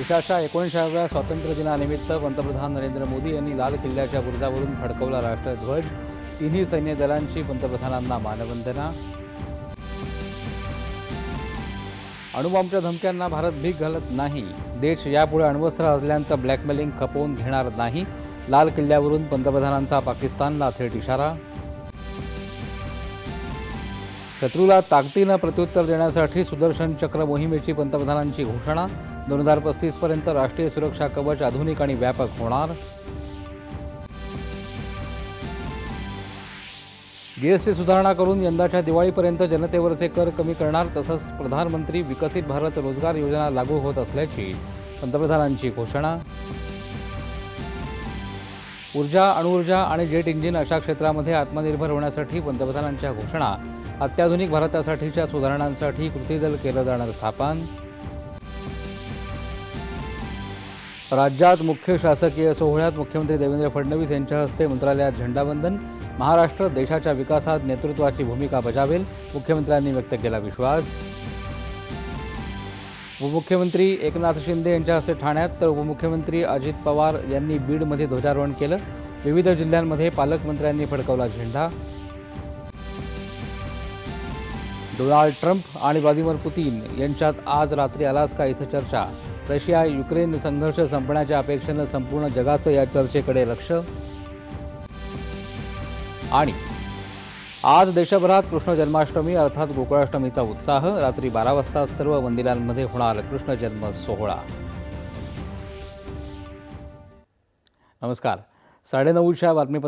देशाच्या 19व्या स्वातंत्र्य दिनानिमित्त पंतप्रधान नरेंद्र मोदी यांनी लाल किल्ल्याच्या बुरुजावरून फडकवला राष्ट्रध्वज। तिन्ही सैन्य दलांची पंतप्रधानांना मानवंदना। अणुबॉम्बच्या धमक्यांना भारत भीक घालत नाही। देश यापुढे अण्वस्त्र असल्याचं ब्लॅकमेलिंग खपवून घेणार नाही। लाल किल्ल्यावरून पंतप्रधानांचा पाकिस्तानला थेट इशारा। शत्रूला ताकदीनं प्रत्युत्तर देण्यासाठी सुदर्शन चक्र मोहिमेची पंतप्रधानांची घोषणा। 2035 पर्यंत राष्ट्रीय सुरक्षा कवच आधुनिक आणि व्यापक होणार। जीएसटी सुधारणा करून यंदाच्या दिवाळीपर्यंत जनतेवरचे कर कमी करणार। तसंच प्रधानमंत्री विकसित भारत रोजगार योजना लागू होत असल्याची पंतप्रधानांची घोषणा। ऊर्जा, अणुऊर्जा आणि जेट इंजिन अशा क्षेत्रामध्ये आत्मनिर्भर होण्यासाठी पंतप्रधानांच्या घोषणा। अत्याधुनिक भारतासाठीच्या सुधारणांसाठी कृती दल केलं जाणार स्थापन। राज्यात मुख्य शासकीय सोहळ्यात मुख्यमंत्री देवेंद्र फडणवीस यांच्या हस्ते मंत्रालयात झेंडावंदन। महाराष्ट्र देशाच्या विकासात नेतृत्वाची भूमिका बजावेल, मुख्यमंत्र्यांनी व्यक्त केला विश्वास। उपमुख्यमंत्री एकनाथ शिंदे यांच्या हस्ते ठाण्यात तर उपमुख्यमंत्री अजित पवार यांनी बीडमध्ये ध्वजारोहण केलं। विविध जिल्ह्यांमध्ये पालकमंत्र्यांनी फडकवला झेंडा। डोनाल्ड ट्रम्प आणि व्लादिमीर पुतिन यांच्यात आज रात्री अलास्का इथं चर्चा। रशिया युक्रेन संघर्ष संपण्याच्या अपेक्षेनं संपूर्ण जगाचं या चर्चेकडे लक्ष। आणि आज देशभरात कृष्ण जन्माष्टमी अर्थात गोकुळाष्टमीचा उत्साह। रात्री 12 वाजता सर्व मंदिरांमध्ये होणार कृष्ण जन्म सोहळा। नमस्कार, 9:30च्या बातमीपत्र